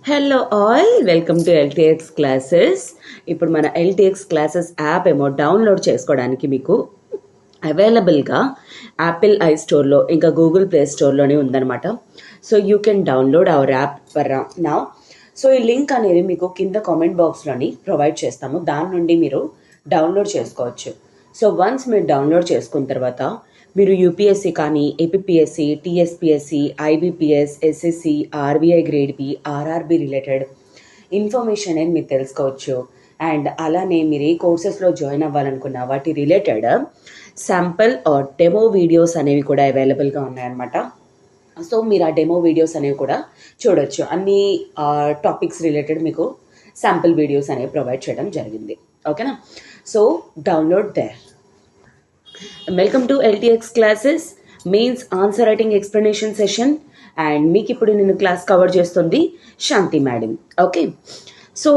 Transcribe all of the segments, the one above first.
Hello all, welcome to LTX classes. ఇప్పుడు మన LTX classes app ఏమో డౌన్లోడ్ చేసుకోవడానికి మీకు అవైలబుల్గా యాపిల్ ఐ స్టోర్లో ఇంకా గూగుల్ ప్లే స్టోర్లోనే ఉందన్నమాట. So you can download hour app for now. So ఈ లింక్ అనేది మీకు కింద కామెంట్ బాక్స్లోని ప్రొవైడ్ చేస్తాము, దాని నుండి మీరు డౌన్లోడ్ చేసుకోవచ్చు. సో వన్స్ మీరు డౌన్లోడ్ చేసుకున్న తర్వాత మీరు యూపీఎస్సీ కానీ APSC, TSPSC, IBPS, SSC, RBI grade B, RRB related information అనేది మీరు తెలుసుకోవచ్చు. అండ్ అలానే మీరు ఏ కోర్సెస్లో జాయిన్ అవ్వాలనుకున్న వాటి రిలేటెడ్ శాంపుల్ డెమో వీడియోస్ అనేవి కూడా అవైలబుల్గా ఉన్నాయన్నమాట. సో మీరు ఆ డెమో వీడియోస్ అనేవి కూడా చూడొచ్చు. అన్ని టాపిక్స్ రిలేటెడ్ మీకు శాంపుల్ వీడియోస్ అనేవి ప్రొవైడ్ చేయడం జరిగింది. ఓకేనా? So download there. Welcome to LTX classes mains answer writing explanation session. And మీకు ఇప్పుడు నేను క్లాస్ కవర్ చేస్తుంది Shanti madam. Okay, so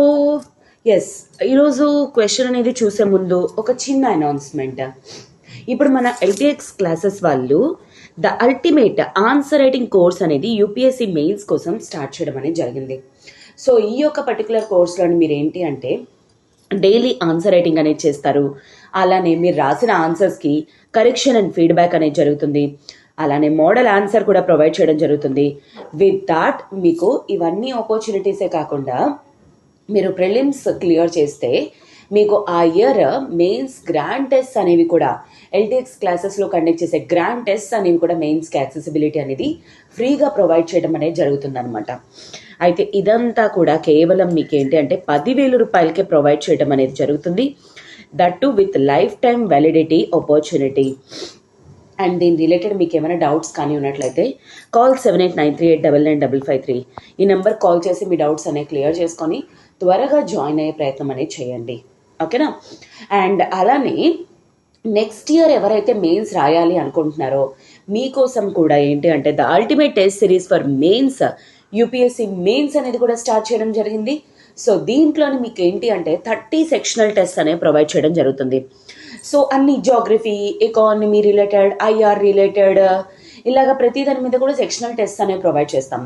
yes, ఈరోజు క్వశ్చన్ అనేది చూసే ముందు ఒక చిన్న అనౌన్స్మెంట్. ఇప్పుడు మన ఎల్టీఎక్స్ క్లాసెస్ వాళ్ళు the ultimate answer writing course అనేది యూపీఎస్సీ మెయిన్స్ కోసం స్టార్ట్ చేయడం అనేది జరిగింది. సో ఈ యొక్క పర్టికులర్ కోర్స్లోని మీరు ఏంటి అంటే డైలీ ఆన్సర్ రైటింగ్ అనేది చేస్తారు. అలానే మీరు రాసిన ఆన్సర్స్కి కరెక్షన్ అండ్ ఫీడ్బ్యాక్ అనేది జరుగుతుంది. అలానే మోడల్ ఆన్సర్ కూడా ప్రొవైడ్ చేయడం జరుగుతుంది. విత్ దాట్ మీకు ఇవన్నీ ఆపర్చునిటీసే కాకుండా మీరు ప్రిలిమ్స్ క్లియర్ చేస్తే మీకు ఆ ఇయర్ మెయిన్స్ గ్రాండ్ టెస్ట్ అనేవి కూడా ఎల్టీఎక్స్ క్లాసెస్లో కండక్ట్ చేసే గ్రాండ్ టెస్ట్ అనేవి కూడా మెయిన్స్కి యాక్సెసిబిలిటీ అనేది ఫ్రీగా ప్రొవైడ్ చేయడం అనేది జరుగుతుందన్నమాట. అయితే ఇదంతా కూడా కేవలం మీకు ఏంటి అంటే 10,000 రూపాయలకే ప్రొవైడ్ చేయడం అనేది జరుగుతుంది. That to with life time validity opportunity. And దీని రిలేటెడ్ మీకు ఏమైనా డౌట్స్ కానీ ఉన్నట్లయితే కాల్ 7893899553 ఈ నెంబర్ కాల్ చేసి మీ డౌట్స్ అనేవి క్లియర్ చేసుకొని త్వరగా జాయిన్ అయ్యే ప్రయత్నం అనేది చేయండి. ఓకేనా? అండ్ అలానే నెక్స్ట్ ఇయర్ ఎవరైతే మెయిన్స్ రాయాలి అనుకుంటున్నారో మీకోసం కూడా ఏంటి అంటే the ultimate test series for mains UPSC mains అనేది కూడా స్టార్ట్ చేయడం జరిగింది. సో దీంట్లోని మీకు ఏంటి అంటే 30 సెక్షనల్ టెస్ట్ అనేవి ప్రొవైడ్ చేయడం జరుగుతుంది. సో అన్ని geography, economy related, IR related, ఇలాగ ప్రతి దాని మీద కూడా సెక్షనల్ టెస్ట్ అనేవి ప్రొవైడ్ చేస్తాం.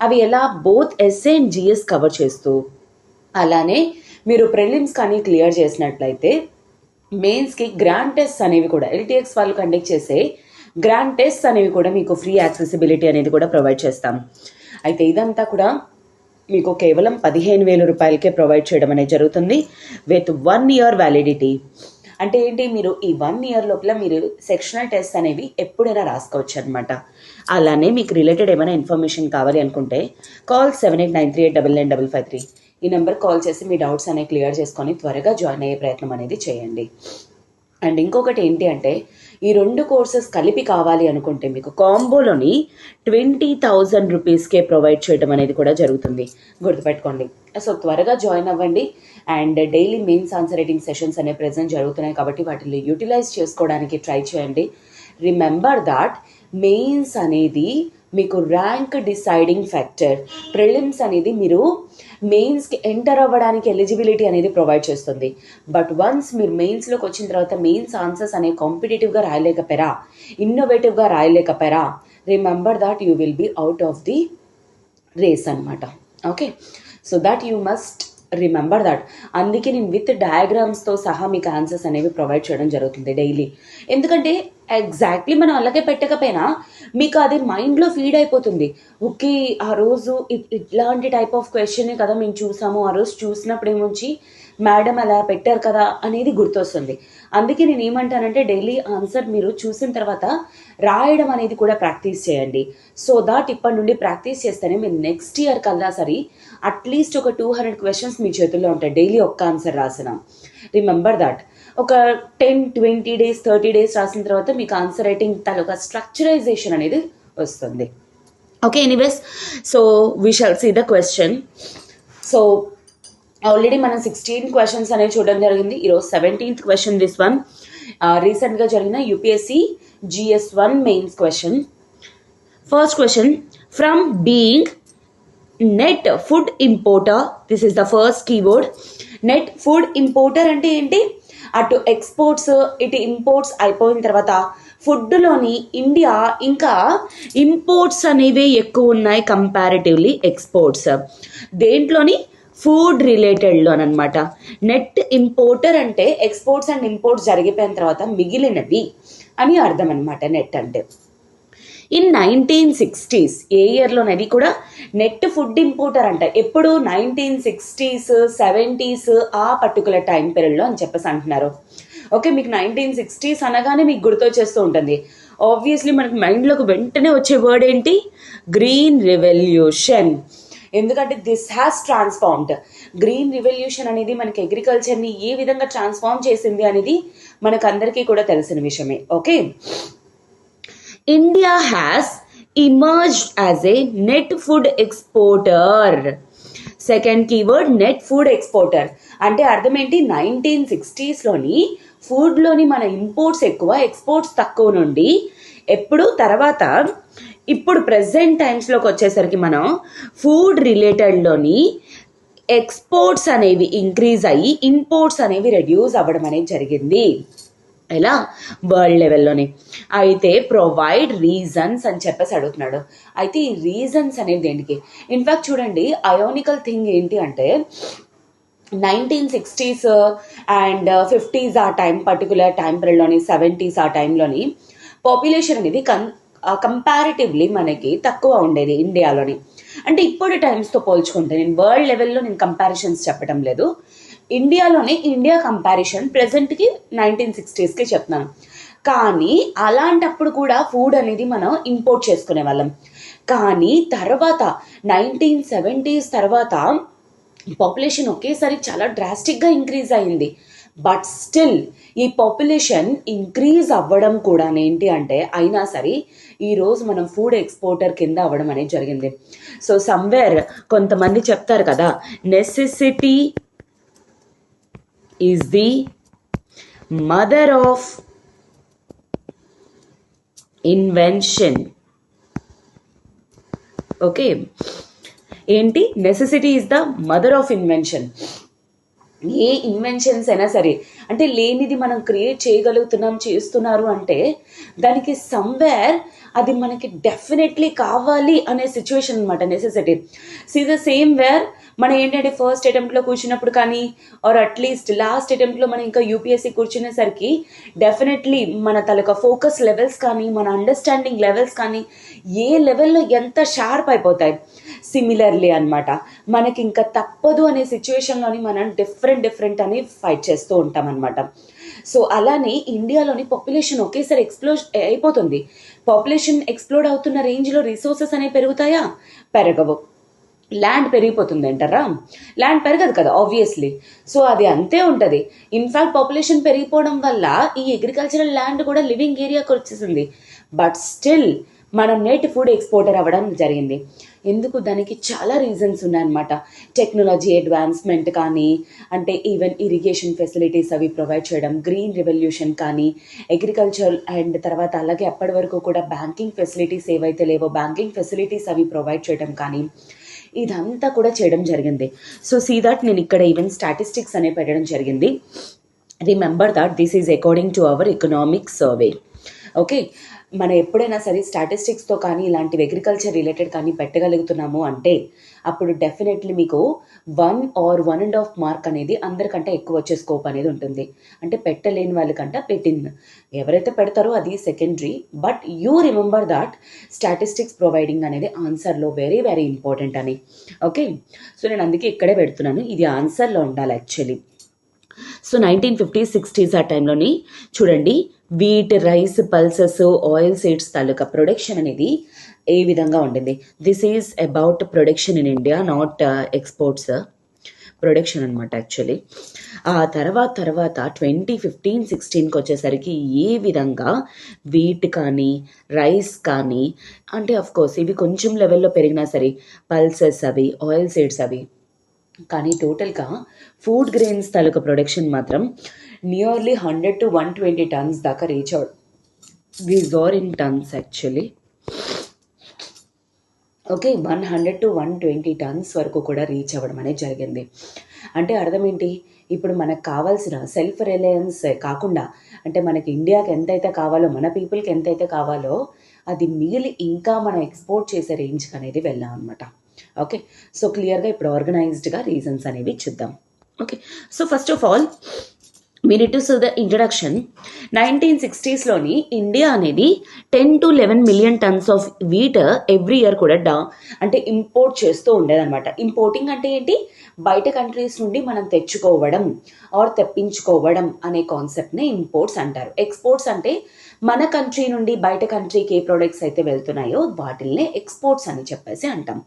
అవి ఎలా both SA and GS cover చేస్తూ, అలానే మీరు ప్రిలిమ్స్ కానీ క్లియర్ చేసినట్లయితే మెయిన్స్కి గ్రాండ్ టెస్ట్ అనేవి కూడా ఎల్టీఎక్స్ వాళ్ళు కండక్ట్ చేసే గ్రాండ్ టెస్ట్ అనేవి కూడా మీకు ఫ్రీ యాక్సెసిబిలిటీ అనేది కూడా ప్రొవైడ్ చేస్తాం. అయితే ఇదంతా కూడా మీకు కేవలం 15,000 రూపాయలకే ప్రొవైడ్ చేయడం అనేది జరుగుతుంది విత్ 1 ఇయర్ వ్యాలిడిటీ. అంటే ఏంటి, మీరు ఈ 1 ఇయర్ లోపల మీరు సెక్షనల్ టెస్ట్ అనేవి ఎప్పుడైనా రాసుకోవచ్చు అనమాట. అలానే మీకు రిలేటెడ్ ఏమైనా ఇన్ఫర్మేషన్ కావాలి అనుకుంటే కాల్ 7893899553 ఈ నెంబర్ కాల్ చేసి మీ డౌట్స్ అనేవి క్లియర్ చేసుకొని త్వరగా జాయిన్ అయ్యే ప్రయత్నం అనేది చేయండి. అండ్ ఇంకొకటి ఏంటి అంటే ఈ 2 కోర్సెస్ కలిపి కావాలి అనుకుంటే మీకు కాంబోలోని 20,000 రూపీస్కే ప్రొవైడ్ చేయడం అనేది కూడా జరుగుతుంది, గుర్తుపెట్టుకోండి. సో త్వరగా జాయిన్ అవ్వండి. And daily mains answer writing sessions అనేవి ప్రెజెంట్ జరుగుతున్నాయి కాబట్టి వాటిని యూటిలైజ్ చేసుకోవడానికి ట్రై చేయండి. రిమెంబర్ దాట్ మెయిన్స్ అనేది మీకు ర్యాంక్ డిసైడింగ్ ఫ్యాక్టర్. ప్రిలిమ్స్ అనేది మీరు మెయిన్స్కి ఎంటర్ అవ్వడానికి ఎలిజిబిలిటీ అనేది ప్రొవైడ్ చేస్తుంది. బట్ వన్స్ మీరు మెయిన్స్లోకి వచ్చిన తర్వాత మెయిన్స్ ఆన్సర్స్ అనేవి కాంపిటేటివ్గా రాయలేకపోయారా, ఇన్నోవేటివ్గా రాయలేకపోయారా, remember that you will be out of the race అనమాట. Okay, so that you must remember that. అందుకే నేను విత్ డయాగ్రామ్స్తో సహా మీకు ఆన్సర్స్ అనేవి ప్రొవైడ్ చేయడం జరుగుతుంది డైలీ. ఎందుకంటే ఎగ్జాక్ట్లీ మనం అలాగే పెట్టకపోయినా మీకు అది మైండ్లో ఫీడ్ అయిపోతుంది. ఓకే, ఆ రోజు ఇట్లాంటి టైప్ ఆఫ్ క్వశ్చనే కదా మేము చూసాము, ఆ రోజు చూసినప్పుడు ఏమొచ్చి మేడం అలా పెట్టారు కదా అనేది గుర్తొస్తుంది. అందుకే నేను ఏమంటానంటే డైలీ ఆన్సర్ మీరు చూసిన తర్వాత రాయడం అనేది కూడా ప్రాక్టీస్ చేయండి. సో దాట్ ఇప్పటి నుండి ప్రాక్టీస్ చేస్తేనే మీరు నెక్స్ట్ ఇయర్ కల్లా సరే అట్లీస్ట్ ఒక 200 క్వశ్చన్స్ మీ చేతుల్లో ఉంటాయి డైలీ ఒక్క ఆన్సర్ రాసిన. రిమెంబర్ దాట్ ఒక 10, 20 డేస్, 30 డేస్ రాసిన తర్వాత మీకు ఆన్సర్ రైటింగ్ తాలూకా స్ట్రక్చరైజేషన్ అనేది వస్తుంది. Okay, anyways, so we shall see the question. So already మనం 16 క్వశ్చన్స్ అనేవి చూడడం జరిగింది. ఈరోజు 17th క్వశ్చన్ దిస్ వన్. రీసెంట్గా జరిగిన UPSC GS1 mains question. First question, from being net food importer, this is the first keyword. Net food importer అంటే ఏంటి? అటు ఎక్స్పోర్ట్స్ ఇటు ఇంపోర్ట్స్ అయిపోయిన తర్వాత ఫుడ్లోని ఇండియా ఇంకా ఇంపోర్ట్స్ అనేవి ఎక్కువ ఉన్నాయి కంపారిటివ్లీ ఎక్స్పోర్ట్స్. దేంట్లోని ఫుడ్ రిలేటెడ్లో అనమాట. నెట్ ఇంపోర్టర్ అంటే ఎక్స్పోర్ట్స్ అండ్ ఇంపోర్ట్స్ జరిగిపోయిన తర్వాత మిగిలినవి అని అర్థం అనమాట నెట్ అంటే. ఇన్ 1960s ఏ ఇయర్లోనది కూడా నెట్ ఫుడ్ ఇంపోర్టర్ అంట. ఎప్పుడు 1960s 70s ఆ పర్టికులర్ టైం పీరియడ్లో అని చెప్పేసి అంటున్నారు. ఓకే, మీకు 1960s అనగానే మీకు గుర్తొచ్చేస్తూ ఉంటుంది. ఆబ్వియస్లీ మనకి మైండ్లోకి వెంటనే వచ్చే వర్డ్ ఏంటి? Green revolution. ఎందుకంటే this has transformed. Green revolution అనేది మనకి అగ్రికల్చర్ని ఏ విధంగా ట్రాన్స్ఫార్మ్ చేసింది అనేది మనకు అందరికీ కూడా తెలిసిన విషయమే. Okay, India has emerged as a net food exporter. Second keyword net food exporter. అంటే అర్థం ఏంటి? 1960sలోని ఫుడ్లోని మన ఇంపోర్ట్స్ ఎక్కువ, ఎక్స్పోర్ట్స్ తక్కువ నుండి ఎప్పుడు తర్వాత ఇప్పుడు ప్రెసెంట్ టైమ్స్లోకి వచ్చేసరికి మనం ఫుడ్ రిలేటెడ్లోని ఎక్స్పోర్ట్స్ అనేవి ఇంక్రీజ్ అయ్యి ఇంపోర్ట్స్ అనేవి రెడ్యూస్ అవ్వడం అనేది జరిగింది. ఎలా? వరల్డ్ లెవెల్లోనే. అయితే ప్రొవైడ్ రీజన్స్ అని చెప్పేసి అడుగుతున్నాడు. అయితే ఈ రీజన్స్ అనేది దేనికి? ఇన్ఫ్యాక్ట్ చూడండి, అయోనికల్ థింగ్ ఏంటి అంటే 1960s అండ్ 50s ఆ టైం పర్టికులర్ టైం పీరియడ్లోని 70s ఆ టైంలోని పాపులేషన్ అనేది కంపారిటివ్లీ మనకి తక్కువ ఉండేది ఇండియాలోని. అంటే ఇప్పుడు టైమ్స్తో పోల్చుకుంటే, నేను వరల్డ్ లెవెల్లో నేను కంపారిజన్స్ చెప్పడం లేదు, ఇండియాలోనే ఇండియా కంపారిజన్ ప్రెసెంట్కి 1960sకి చెప్తున్నాను. కానీ అలాంటప్పుడు కూడా ఫుడ్ అనేది మనం ఇంపోర్ట్ చేసుకునే వాళ్ళం. కానీ తర్వాత 1970s తర్వాత పాపులేషన్ ఒకేసారి చాలా డ్రాస్టిక్గా ఇంక్రీజ్ అయింది. బట్ స్టిల్ ఈ పాపులేషన్ ఇంక్రీజ్ అవ్వడం కూడా ఏంటి అంటే అయినా సరే ఈరోజు మనం ఫుడ్ ఎక్స్పోర్టర్ కింద అవ్వడం అనేది జరిగింది. సో సమ్వేర్ కొంతమంది చెప్తారు కదా, necessity is the mother of invention. Okay, ఏంటి? Necessity is the mother of invention. ఏ ఇన్వెన్షన్స్ అయినా సరే, అంటే లేనిది మనం క్రియేట్ చేయగలుగుతున్నాం, చేస్తున్నారు అంటే దానికి సమ్వేర్ అది మనకి డెఫినెట్లీ కావాలి అనే సిచ్యువేషన్ అనమాట necessity. See the same where మనం ఏంటంటే ఫస్ట్ అటెంప్ట్లో కూర్చున్నప్పుడు కానీ ఆర్ అట్లీస్ట్ లాస్ట్ అటెంప్ట్లో మనం ఇంకా యూపీఎస్సీ కూర్చునేసరికి డెఫినెట్లీ మన తలక ఫోకస్ లెవెల్స్ కానీ మన అండర్స్టాండింగ్ లెవెల్స్ కానీ ఏ లెవెల్లో ఎంత షార్ప్ అయిపోతాయి. సిమిలర్లీ అనమాట, మనకి ఇంకా తప్పదు అనే సిచ్యువేషన్లోని మనం డిఫరెంట్ అని ఫైట్ చేస్తూ ఉంటాం అనమాట. సో అలానే ఇండియాలోని పాపులేషన్ ఒకేసారి ఎక్స్ప్లోడ్ అయిపోతుంది. పాపులేషన్ ఎక్స్ప్లోడ్ అవుతున్న రేంజ్లో రిసోర్సెస్ అనేవి పెరుగుతాయా? పెరగవు. ల్యాండ్ పెరిగిపోతుంది అంటారా? ల్యాండ్ పెరగదు కదా ఆబ్వియస్లీ. సో అది అంతే ఉంటుంది. ఇన్ఫ్యాక్ట్ పాపులేషన్ పెరిగిపోవడం వల్ల ఈ అగ్రికల్చరల్ ల్యాండ్ కూడా లివింగ్ ఏరియాకి వచ్చేసింది. బట్ స్టిల్ మనం నెట్ ఫుడ్ ఎక్స్పోర్టర్ అవ్వడం జరిగింది. ఎందుకు? దానికి చాలా రీజన్స్ ఉన్నాయన్నమాట. టెక్నాలజీ అడ్వాన్స్మెంట్ కానీ, అంటే ఈవెన్ ఇరిగేషన్ ఫెసిలిటీస్ అవి ప్రొవైడ్ చేయడం, గ్రీన్ రెవల్యూషన్ కానీ, అగ్రికల్చర్ అండ్ తర్వాత అలాగే అప్పటి వరకు కూడా బ్యాంకింగ్ ఫెసిలిటీస్ ఏవైతే లేవో బ్యాంకింగ్ ఫెసిలిటీస్ అవి ప్రొవైడ్ చేయడం కానీ, ఇదంతా కూడా చేయడం జరిగింది. సో సీ దట్ నేను ఇక్కడ ఈవెన్ స్టాటిస్టిక్స్ అనే పెట్టడం జరిగింది. Remember that this is according to our economic survey. Okay, మనం ఎప్పుడైనా సరే స్టాటిస్టిక్స్తో కానీ ఇలాంటివి అగ్రికల్చర్ రిలేటెడ్ కానీ పెట్టగలుగుతున్నాము అంటే అప్పుడు డెఫినెట్లీ మీకు 1 or 1.5 మార్క్ అనేది అందరికంటే ఎక్కువ వచ్చే స్కోప్ అనేది ఉంటుంది. అంటే పెట్టలేని వాళ్ళకంటే ఎవరైతే పెడతారో అది secondary. But you remember that statistics providing అనేది ఆన్సర్లో వెరీ వెరీ ఇంపార్టెంట్ అని. ఓకే, సో నేను అందుకే ఇక్కడే పెడుతున్నాను, ఇది ఆన్సర్లో ఉండాలి యాక్చువల్లీ. సో 1950s 60s ఆ టైంలోని చూడండి, wheat, rice, pulses, oil seeds తాలూకా ప్రొడక్షన్ అనేది ఏ విధంగా ఉండింది. This is about production in India, not exports. Production అనమాట యాక్చువల్లీ. ఆ తర్వాత 2015-16కి వచ్చేసరికి ఏ విధంగా వీట్ కానీ రైస్ కానీ, అంటే అఫ్కోర్స్ ఇవి కొంచెం లెవెల్లో పెరిగినా సరే పల్సెస్ అవి, ఆయిల్ సీడ్స్ అవి, కానీ టోటల్గా ఫుడ్ గ్రెయిన్స్ తాలూకా ప్రొడక్షన్ మాత్రం నియర్లీ 100 to 120 tons దాకా reach out. These are in tons actually. Okay, 100 to 120 tons వరకు కూడా రీచ్ అవ్వడం అనేది జరిగింది. అంటే అర్థం ఏంటి? ఇప్పుడు మనకు కావాల్సిన సెల్ఫ్ రిలయన్స్ కాకుండా అంటే మనకి ఇండియాకి ఎంతైతే కావాలో, మన పీపుల్కి ఎంతైతే కావాలో అది మిగిలి ఇంకా మనం ఎక్స్పోర్ట్ చేసే రేంజ్కి అనేది వెళ్ళాం అనమాట. ఓకే, సో క్లియర్గా ఇప్పుడు ఆర్గనైజ్డ్గా రీజన్స్ అనేవి చూద్దాం. Okay, so first of all మీరు టు సీ ద ఇంట్రడక్షన్. 1960స్లోని ఇండియా అనేది 10 to 11 million tons of wheat every year కూడా అంటే ఇంపోర్ట్ చేస్తూ ఉండేదన్నమాట. ఇంపోర్టింగ్ అంటే ఏంటి? బయట కంట్రీస్ నుండి మనం తెచ్చుకోవడం ఆర్ తెప్పించుకోవడం అనే కాన్సెప్ట్ని ఇంపోర్ట్స్ అంటారు. ఎక్స్పోర్ట్స్ అంటే మన కంట్రీ నుండి బయట కంట్రీకి ఏ ప్రొడక్ట్స్ అయితే వెళ్తున్నాయో వాటిల్నే ఎక్స్పోర్ట్స్ అని చెప్పేసి అంటాం.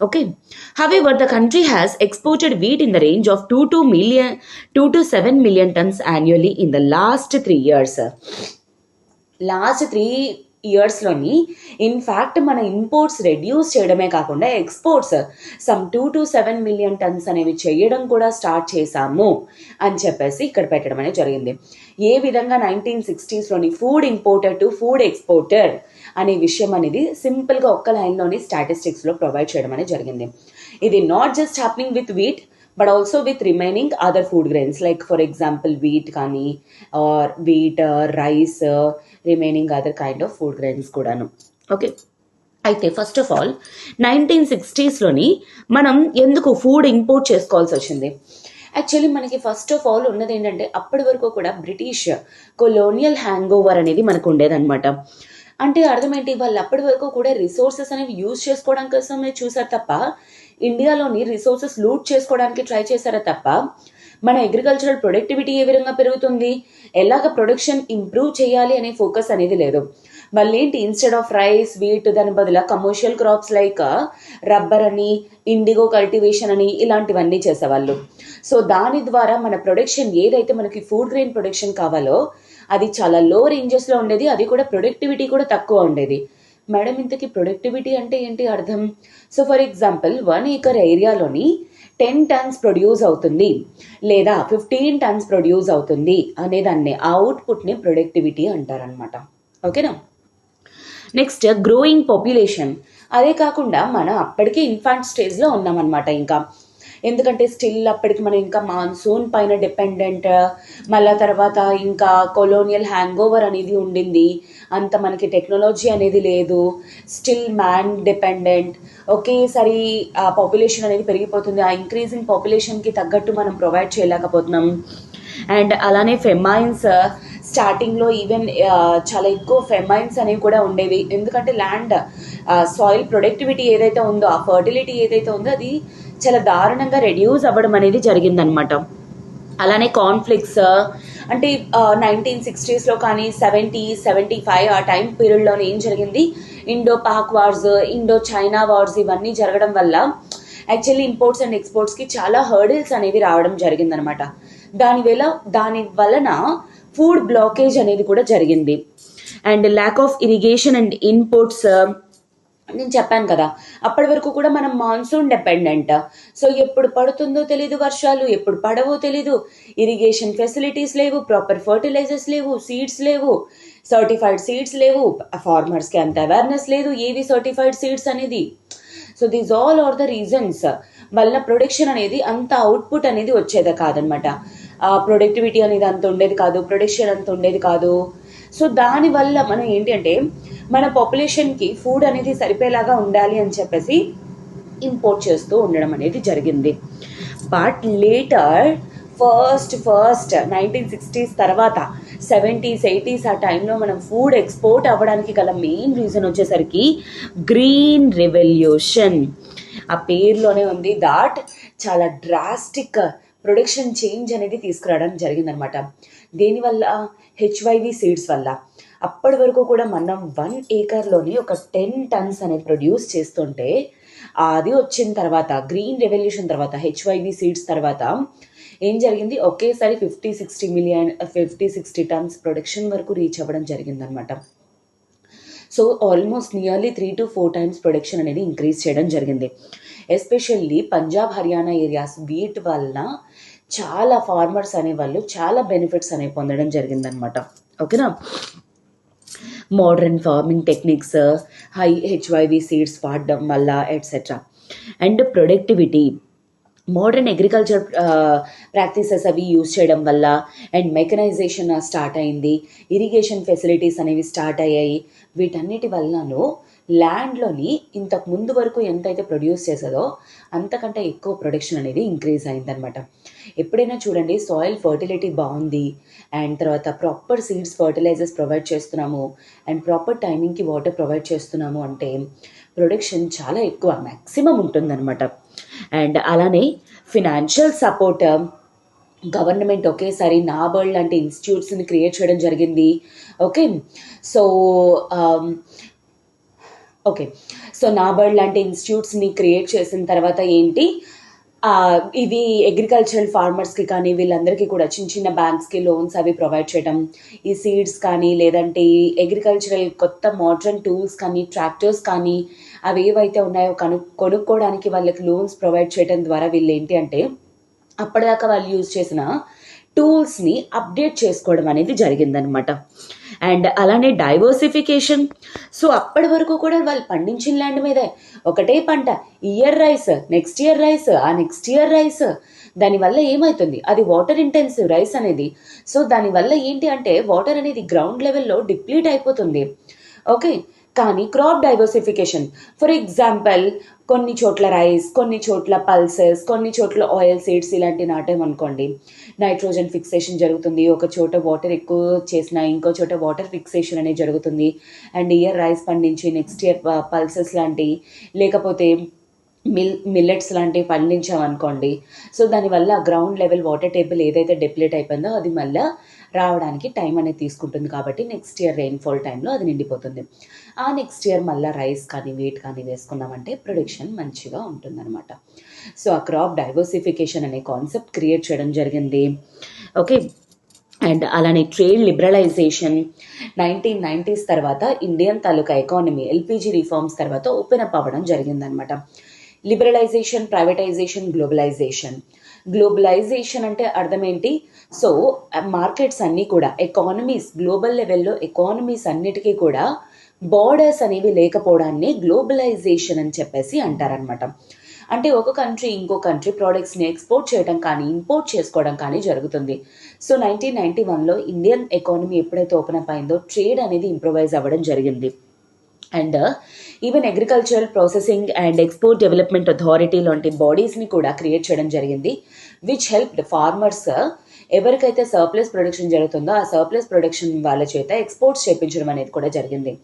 Okay, however the country has exported wheat in the range of 2 to 7 million tons annually in the last 3 years. Last 3 ఇయర్స్లోని ఇన్ఫ్యాక్ట్ మన ఇంపోర్ట్స్ రెడ్యూస్ చేయడమే కాకుండా exports some 2 to 7 million tons అనేవి చేయడం కూడా స్టార్ట్ చేశాము అని చెప్పేసి ఇక్కడ పెట్టడం అనేది జరిగింది. ఏ విధంగా 1960స్లోని food importer to food exporter అనే విషయం అనేది సింపుల్గా ఒక్క లైన్లోని స్టాటిస్టిక్స్లో ప్రొవైడ్ చేయడం అనేది జరిగింది. ఇది not just happening with wheat but also with remaining other food grains, like for example wheat kani or wheat, rice, remaining other kind of food grains kudanu. Okay, అయితే ఫస్ట్ ఆఫ్ ఆల్ 1960స్లోని మనం ఎందుకు food import చేసుకోవాల్సి వచ్చింది? Actually మనకి first of all ఉన్నది ఏంటంటే అప్పటి వరకు కూడా బ్రిటిష్ కొలోనియల్ హ్యాంగ్ ఓవర్ అనేది మనకు ఉండేదన్నమాట. అంటే అర్థం ఏంటి? వాళ్ళు అప్పటి వరకు కూడా రిసోర్సెస్ అనేవి యూజ్ చేసుకోవడం కోసమే చూసారు తప్ప ఇండియాలోని రిసోర్సెస్ లూట్ చేసుకోవడానికి ట్రై చేశారా తప్ప మన అగ్రికల్చరల్ ప్రొడక్టివిటీ ఏ విధంగా పెరుగుతుంది, ఎలాగ ప్రొడక్షన్ ఇంప్రూవ్ చేయాలి అనే ఫోకస్ అనేది లేదు. వాళ్ళు ఏంటి, ఇన్స్టెడ్ ఆఫ్ రైస్ వీట్ దాని బదులు కమర్షియల్ క్రాప్స్ లైక్ రబ్బర్ అని, ఇండిగో కల్టివేషన్ అని ఇలాంటివన్నీ చేసేవాళ్ళు. సో దాని ద్వారా మన ప్రొడక్షన్ ఏదైతే మనకి ఫుడ్ గ్రెయిన్ ప్రొడక్షన్ కావాలో అది చాలా లో రేంజెస్లో ఉండేది, అది కూడా ప్రొడక్టివిటీ కూడా తక్కువ ఉండేది. మేడం ఇంతకీ ప్రొడక్టివిటీ అంటే ఏంటి అర్థం? So for example 1 acre ఏరియాలోని 10 tons produce అవుతుంది లేదా 15 tons ప్రొడ్యూస్ అవుతుంది అనేదాన్ని అవుట్పుట్ని ప్రొడక్టివిటీ అంటారనమాట. ఓకేనా? Next growing population. అదే కాకుండా మనం అప్పటికే ఇన్ఫాంట్ స్టేజ్లో ఉన్నామన్నమాట. ఇంకా ఎందుకంటే స్టిల్ అప్పటికి మనం ఇంకా మాన్సూన్ పైన డిపెండెంట్, మళ్ళా తర్వాత ఇంకా కొలోనియల్ హ్యాంగ్ ఓవర్ అనేది ఉండింది, అంత మనకి టెక్నాలజీ అనేది లేదు, స్టిల్ మ్యాన్ డిపెండెంట్. ఒకేసారి ఆ పాపులేషన్ అనేది పెరిగిపోతుంది, ఆ ఇంక్రీజింగ్ పాపులేషన్కి తగ్గట్టు మనం ప్రొవైడ్ చేయలేకపోతున్నాం. అండ్ అలానే ఫెమైన్స్ స్టార్టింగ్లో ఈవెన్ చాలా ఎక్కువ ఫెమైన్స్ అనేవి కూడా ఉండేవి. ఎందుకంటే ల్యాండ్ సాయిల్ ప్రొడక్టివిటీ ఏదైతే ఉందో, ఆ ఫర్టిలిటీ ఏదైతే ఉందో అది చాలా దారుణంగా రెడ్యూస్ అవ్వడం అనేది జరిగిందనమాట. అలానే కాన్ఫ్లిక్ట్స్ అంటే 1960స్లో కానీ 75 ఆ టైం పీరియడ్లోనే ఏం జరిగింది, Indo Pak wars, Indo China wars ఇవన్నీ జరగడం వల్ల యాక్చువల్లీ ఇంపోర్ట్స్ అండ్ ఎక్స్పోర్ట్స్కి చాలా హర్డిల్స్ అనేవి రావడం జరిగిందనమాట. దాని వలన ఫుడ్ బ్లాకేజ్ అనేది కూడా జరిగింది. And lack of irrigation and inputs. నేను చెప్పాను కదా అప్పటి వరకు కూడా మనం మాన్సూన్ డిపెండెంట్. సో ఎప్పుడు పడుతుందో తెలీదు వర్షాలు, ఎప్పుడు పడవో తెలీదు, ఇరిగేషన్ ఫెసిలిటీస్ లేవు, ప్రాపర్ ఫర్టిలైజర్స్ లేవు, సీడ్స్ లేవు, సర్టిఫైడ్ సీడ్స్ లేవు, ఫార్మర్స్కి అంత అవేర్నెస్ లేదు ఏవి సర్టిఫైడ్ సీడ్స్ అనేది. So these all are the reasons వల్ల ప్రొడక్షన్ అనేది అంత అవుట్పుట్ అనేది వచ్చేదే కాదనమాట. ప్రొడక్టివిటీ అనేది అంత ఉండేది కాదు, ప్రొడక్షన్ అంత ఉండేది కాదు. సో దానివల్ల మనం ఏంటి అంటే మన పాపులేషన్కి ఫుడ్ అనేది సరిపోయేలాగా ఉండాలి అని చెప్పేసి ఇంపోర్ట్ చేస్తూ ఉండడం అనేది జరిగింది. బట్ లేటర్ ఫస్ట్ 1960s తర్వాత 70s 80s ఆ టైంలో మనం ఫుడ్ ఎక్స్పోర్ట్ అవ్వడానికి గల మెయిన్ రీజన్ వచ్చేసరికి గ్రీన్ రెవల్యూషన్. ఆ పేరులోనే ఉంది దాట్ చాలా డ్రాస్టిక్ ప్రొడక్షన్ చేంజ్ అనేది తీసుకురావడం జరిగిందనమాట. దేనివల్ల? HYV సీడ్స్ వల్ల. అప్పటి వరకు కూడా మనం 1 acreలోని ఒక 10 tons అనేది ప్రొడ్యూస్ చేస్తుంటే అది వచ్చిన తర్వాత గ్రీన్ రెవల్యూషన్ తర్వాత HYV సీడ్స్ తర్వాత ఏం జరిగింది, ఒకేసారి 50-60 tons ప్రొడక్షన్ వరకు రీచ్ అవ్వడం జరిగిందనమాట. So almost nearly 3 to 4 times production అనేది ఇంక్రీజ్ చేయడం జరిగింది. ఎస్పెషల్లీ పంజాబ్ హర్యానా ఏరియాస్ వీటి వల్ల చాలా ఫార్మర్స్ అనేవాళ్ళు చాలా బెనిఫిట్స్ అనేవి పొందడం జరిగిందనమాట. ఓకేనా? Modern farming techniques, high HYV seeds వాడడం వల్ల etcetera. And productivity modern agriculture practices అవి యూజ్ చేయడం వల్ల అండ్ మెకనైజేషన్ స్టార్ట్ అయింది, ఇరిగేషన్ ఫెసిలిటీస్ అనేవి స్టార్ట్ అయ్యాయి. వీటన్నిటి వల్లనూ ల్యాండ్లోని ఇంతకు ముందు వరకు ఎంతైతే ప్రొడ్యూస్ చేసేదో అంతకంటే ఎక్కువ ప్రొడక్షన్ అనేది ఇంక్రీజ్ అయిందనమాట. ఎప్పుడైనా చూడండి, సాయిల్ ఫర్టిలిటీ బాగుంది అండ్ తర్వాత ప్రాపర్ సీడ్స్ ఫర్టిలైజర్స్ ప్రొవైడ్ చేస్తున్నాము అండ్ ప్రాపర్ టైమింగ్కి వాటర్ ప్రొవైడ్ చేస్తున్నాము అంటే ప్రొడక్షన్ చాలా ఎక్కువ మ్యాక్సిమం ఉంటుందన్నమాట. అండ్ అలానే ఫినాన్షియల్ సపోర్ట్ గవర్నమెంట్ ఒకేసారి నాబార్డ్ లాంటి ఇన్స్టిట్యూట్స్ని క్రియేట్ చేయడం జరిగింది. ఓకే, సో నాబార్డ్ లాంటి ఇన్స్టిట్యూట్స్ని క్రియేట్ చేసిన తర్వాత ఏంటి, ఇవి అగ్రికల్చరల్ ఫార్మర్స్కి కానీ వీళ్ళందరికీ కూడా చిన్న చిన్న బ్యాంక్స్కి లోన్స్ అవి ప్రొవైడ్ చేయడం, ఈ సీడ్స్ కానీ లేదంటే అగ్రికల్చరల్ కొత్త మోడర్న్ టూల్స్ కానీ ట్రాక్టర్స్ కానీ అవి ఏవైతే ఉన్నాయో కొనుక్కోవడానికి వాళ్ళకి లోన్స్ ప్రొవైడ్ చేయడం ద్వారా వీళ్ళు ఏంటి అంటే అప్పటిదాకా వాళ్ళు యూజ్ చేసిన టూల్స్ని అప్డేట్ చేసుకోవడం అనేది జరిగిందనమాట. అండ్ అలానే డైవర్సిఫికేషన్. సో అప్పటి వరకు కూడా వాళ్ళు పండించిన ల్యాండ్ మీదే ఒకటే పంట, year rice, next year rice, ఆ నెక్స్ట్ ఇయర్ రైస్. దానివల్ల ఏమవుతుంది, అది వాటర్ ఇంటెన్సివ్ రైస్ అనేది. సో దానివల్ల ఏంటి అంటే వాటర్ అనేది గ్రౌండ్ లెవెల్లో డిప్లీట్ అయిపోతుంది. ఓకే, కానీ క్రాప్ డైవర్సిఫికేషన్, ఫర్ ఎగ్జాంపుల్ కొన్ని చోట్ల రైస్, కొన్ని చోట్ల పల్సెస్, కొన్ని చోట్ల ఆయిల్ సీడ్స్ ఇలాంటి నాటామనుకోండి, నైట్రోజన్ ఫిక్సేషన్ జరుగుతుంది. ఒక చోట వాటర్ ఎక్కువ చేసిన ఇంకో చోట వాటర్ ఫిక్సేషన్ అనేది జరుగుతుంది. అండ్ ఇయర్ రైస్ పండించి నెక్స్ట్ ఇయర్ పల్సెస్ లాంటి లేకపోతే మిల్లెట్స్ లాంటివి పండించామనుకోండి, సో దానివల్ల గ్రౌండ్ లెవెల్ వాటర్ టేబుల్ ఏదైతే డిప్లీట్ అయిపోయిందో అది మళ్ళీ రావడానికి టైం అనేది తీసుకుంటుంది. కాబట్టి నెక్స్ట్ ఇయర్ రెయిన్ఫాల్ టైంలో అది నిండిపోతుంది. ఆ నెక్స్ట్ ఇయర్ మళ్ళీ రైస్ కానీ వీట్ కానీ వేసుకున్నామంటే ప్రొడక్షన్ మంచిగా ఉంటుందన్నమాట. సో ఆ క్రాప్ డైవర్సిఫికేషన్ అనే కాన్సెప్ట్ క్రియేట్ చేయడం జరిగింది. ఓకే, అండ్ అలానే ట్రేడ్ లిబరలైజేషన్ 1990s తర్వాత ఇండియన్ తాలూకా ఎకానమీ ఎల్పిజి రిఫార్మ్స్ తర్వాత ఓపెన్ అప్ అవ్వడం జరిగిందనమాట. Liberalisation, privatisation, globalisation. గ్లోబలైజేషన్ అంటే అర్థం ఏంటి, సో మార్కెట్స్ అన్నీ కూడా ఎకానమీస్ గ్లోబల్ లెవెల్లో ఎకానమీస్ అన్నిటికీ కూడా బార్డర్స్ అనేవి లేకపోవడాన్ని గ్లోబలైజేషన్ అని చెప్పేసి అంటారనమాట. అంటే ఒక కంట్రీ ఇంకో కంట్రీ ప్రోడక్ట్స్ని ఎక్స్పోర్ట్ చేయడం కానీ ఇంపోర్ట్ చేసుకోవడం కానీ జరుగుతుంది. సో 1991లో ఇండియన్ ఎకానమీ ఎప్పుడైతే ఓపెన్ అప్ అయిందో ట్రేడ్ అనేది ఇంప్రూవైజ్ అవ్వడం జరిగింది. And even agricultural processing and export development authority లాంటి బాడీస్ని కూడా క్రియేట్ చేయడం జరిగింది, విచ్ హెల్ప్డ్ ఫార్మర్స్ ఎవరికైతే సర్ప్లస్ ప్రొడక్షన్ జరుగుతుందో ఆ సర్ప్లస్ ప్రొడక్షన్ వాళ్ళ చేత ఎక్స్పోర్ట్స్ చేయించడం అనేది కూడా జరిగింది.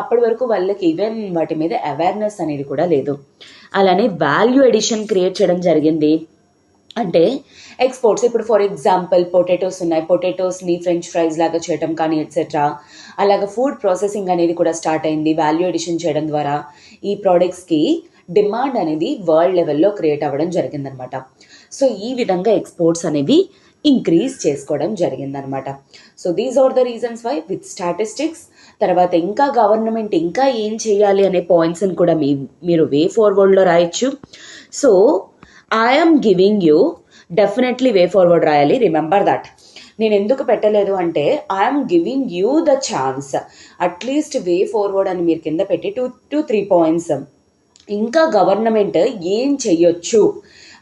అప్పటి వరకు వాళ్ళకి ఈవెన్ వాటి మీద అవేర్నెస్ అనేది కూడా లేదు. అలానే వాల్యూ ఎడిషన్ క్రియేట్ చేయడం జరిగింది. అంటే ఎక్స్పోర్ట్స్, ఇప్పుడు ఫర్ ఎగ్జాంపుల్ పొటాటోస్ ఉన్నాయి, పొటాటోస్ని ఫ్రెంచ్ ఫ్రైస్ లాగా చేయడం కానీ ఎట్సెట్రా, అలాగ ఫుడ్ ప్రాసెసింగ్ అనేది కూడా స్టార్ట్ అయింది. వాల్యూ ఎడిషన్ చేయడం ద్వారా ఈ ప్రోడక్ట్స్కి డిమాండ్ అనేది వరల్డ్ లెవెల్లో క్రియేట్ అవ్వడం జరిగిందనమాట. సో ఈ విధంగా ఎక్స్పోర్ట్స్ అనేవి ఇంక్రీజ్ చేసుకోవడం జరిగిందనమాట. So these are the reasons why with statistics. తర్వాత ఇంకా గవర్నమెంట్ ఇంకా ఏం చేయాలి అనే పాయింట్స్ని కూడా మీరు వే ఫార్వర్డ్లో రాయొచ్చు. So I'm giving you definitely way forward రాయాలి. Remember that. నేను ఎందుకు పెట్టలేదు అంటే I'm giving you the chance, at least way forward అని మీరు కింద పెట్టి 2 to 3 పాయింట్స్ ఇంకా గవర్నమెంట్ ఏం చెయ్యొచ్చు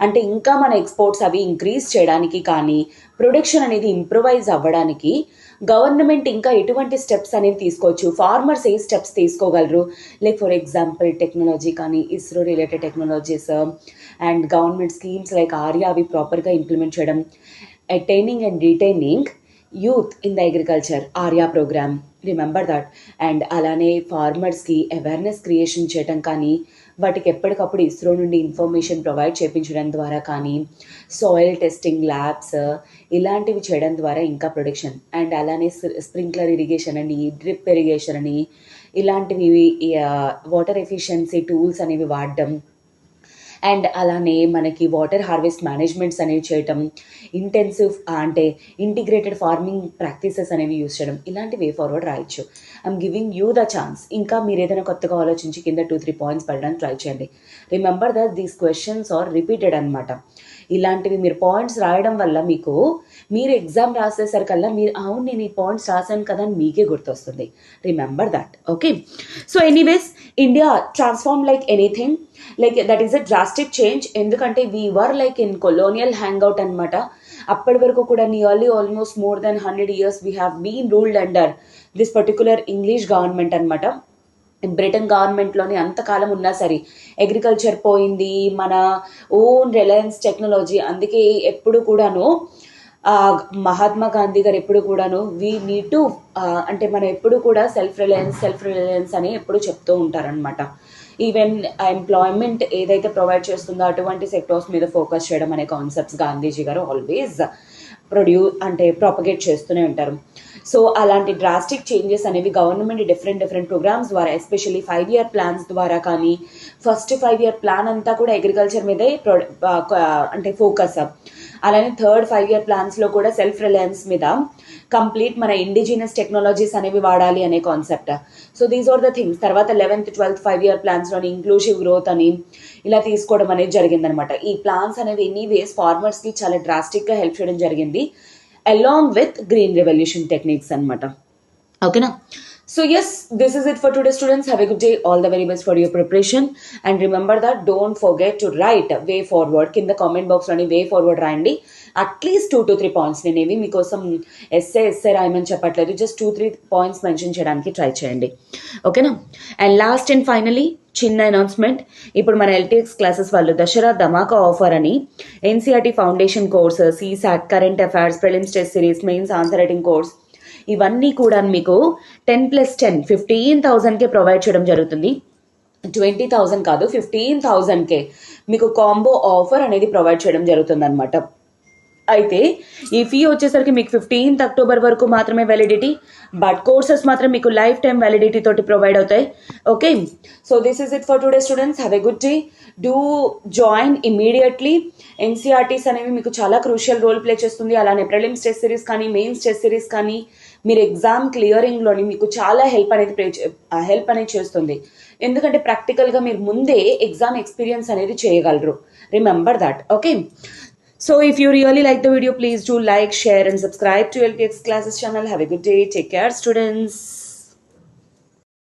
అంటే ఇంకా మన ఎక్స్పోర్ట్స్ అవి ఇంక్రీజ్ చేయడానికి కానీ ప్రొడక్షన్ అనేది ఇంప్రూవైజ్ అవ్వడానికి గవర్నమెంట్ ఇంకా ఎటువంటి స్టెప్స్ అనేవి తీసుకోవచ్చు, ఫార్మర్స్ ఏ స్టెప్స్ తీసుకోగలరు. లైక్ ఫర్ ఎగ్జాంపుల్ టెక్నాలజీ కానీ ISRO related technologies and government schemes like ARYA అవి ప్రాపర్గా ఇంప్లిమెంట్ చేయడం, attaining and retaining youth in the agriculture ARYA program, remember that. And అలానే ఫార్మర్స్కి అవేర్నెస్ క్రియేషన్ చేయడం కానీ వాటికి ఎప్పటికప్పుడు ఇస్రో నుండి ఇన్ఫర్మేషన్ ప్రొవైడ్ చేయించడం ద్వారా కానీ సాయిల్ టెస్టింగ్ ల్యాబ్స్ ఇలాంటివి చేయడం ద్వారా ఇంకా ప్రొడక్షన్. అండ్ అలానే స్ప్రింక్లర్ ఇరిగేషన్ అని, డ్రిప్ ఇరిగేషన్ అని ఇలాంటివి వాటర్ ఎఫిషియన్సీ టూల్స్ అనేవి వాడడం. అండ్ అలానే మనకి వాటర్ హార్వెస్ట్ మేనేజ్మెంట్స్ అనేవి చేయటం, ఇంటెన్సివ్ అంటే ఇంటిగ్రేటెడ్ ఫార్మింగ్ ప్రాక్టీసెస్ అనేవి యూజ్ చేయడం, ఇలాంటి వే ఫార్వర్డ్ రాయొచ్చు. I'm giving you the chance. ఇంకా మీరు ఏదైనా కొత్తగా ఆలోచించి కింద 2-3 పాయింట్స్ పడడానికి ట్రై చేయండి. Remember that these questions are repeated అనమాట. ఇలాంటివి మీరు పాయింట్స్ రాయడం వల్ల మీరు ఎగ్జామ్ రాసేసరికల్లా మీరు అవును నేను ఈ పాయింట్స్ రాశాను కదా అని మీకే గుర్తొస్తుంది. Remember that. Okay, so anyways India transform like anything, like that is a drastic change. ఎందుకంటే we were like in colonial hangout అనమాట. అప్పటి వరకు కూడా nearly almost more than 100 years we have been ruled under this particular English government అనమాట. Britain గవర్నమెంట్లోని అంతకాలం ఉన్నా సరే అగ్రికల్చర్ పోయింది, మన ఓన్ రిలయన్స్ టెక్నాలజీ. అందుకే ఎప్పుడు కూడాను మహాత్మా గాంధీ గారు ఎప్పుడు కూడాను వీ నీడ్ టు అంటే మనం ఎప్పుడు కూడా సెల్ఫ్ రిలయన్స్ అని ఎప్పుడు చెప్తూ ఉంటారనమాట. ఈవెన్ ఎంప్లాయ్మెంట్ ఏదైతే ప్రొవైడ్ చేస్తుందో అటువంటి సెక్టర్స్ మీద ఫోకస్ చేయడం అనే కాన్సెప్ట్స్ గాంధీజీ గారు ఆల్వేస్ ప్రాపగేట్ చేస్తూనే ఉంటారు. సో అలాంటి డ్రాస్టిక్ చేంజెస్ అనేవి గవర్నమెంట్ డిఫరెంట్ ప్రోగ్రామ్స్ ద్వారా, ఎస్పెషల్లీ 5-year ప్లాన్స్ ద్వారా కానీ, ఫస్ట్ 5-year ప్లాన్ అంతా కూడా అగ్రికల్చర్ మీదే ఫోకస్. అలానే థర్డ్ 5-year ప్లాన్స్లో కూడా సెల్ఫ్ రిలయన్స్ మీద కంప్లీట్ మన ఇండిజినస్ టెక్నాలజీస్ అనేవి వాడాలి అనే concept. So these are the things. తర్వాత 11th 12th 5-year ప్లాన్స్లోని inclusive growth అని ఇలా తీసుకోవడం అనేది జరిగిందనమాట. ఈ ప్లాన్స్ అనేవి ఎనీవేస్ ఫార్మర్స్కి చాలా డ్రాస్టిక్గా హెల్ప్ చేయడం జరిగింది, along with green revolution techniques అనమాట. ఓకేనా? So yes, this is it for today students. Have a good day. All the very best for your preparation. And remember that don't forget to write way forward. కింద comment బాక్స్లోని way forward రాయండి. At least 2 to 3 points. నేనేవి మీకోసం essay రాయమని చెప్పట్లేదు, just 2-3 points mention చేయడానికి try చేయండి. ఓకేనా? అండ్ లాస్ట్ అండ్ ఫైనలీ చిన్న అనౌన్స్మెంట్. ఇప్పుడు మన ఎల్టీఎక్స్ క్లాసెస్ వాళ్ళు దసరా ధమాకా ఆఫర్ అని NCERT foundation course, CSAT, current affairs, prelims test series, mains answer writing course ఇవన్నీ కూడా మీకు 10+10 15,000కే ప్రొవైడ్ చేయడం జరుగుతుంది. 20,000 కాదు, 15,000కే మీకు కాంబో ఆఫర్ అనేది ప్రొవైడ్ చేయడం జరుగుతుంది అనమాట. అయితే ఈ ఫీ వచ్చేసరికి మీకు 15th October వరకు మాత్రమే వ్యాలిడిటీ, బట్ కోర్సెస్ మాత్రం మీకు లైఫ్ టైం వ్యాలిడిటీ తోటి ప్రొవైడ్ అవుతాయి. Okay, so this is it for today students. Have a good day. Do join immediately. NCERTs అనేవి మీకు చాలా క్రూషియల్ రోల్ ప్లే చేస్తుంది. అలానే ప్రిలిమ్స్ టెస్ట్ సిరీస్ కానీ, మెయిన్స్ టెస్ట్ సిరీస్ కానీ మీరు ఎగ్జామ్ క్లియరింగ్లోని మీకు చాలా హెల్ప్ అనేది చేస్తుంది. ఎందుకంటే ప్రాక్టికల్గా మీరు ముందే ఎగ్జామ్ ఎక్స్పీరియన్స్ అనేది చేయగలరు. Remember that. Okay, so if you really like the video, please do like, share and subscribe to LTX Classes channel. Have a good day. Take care students.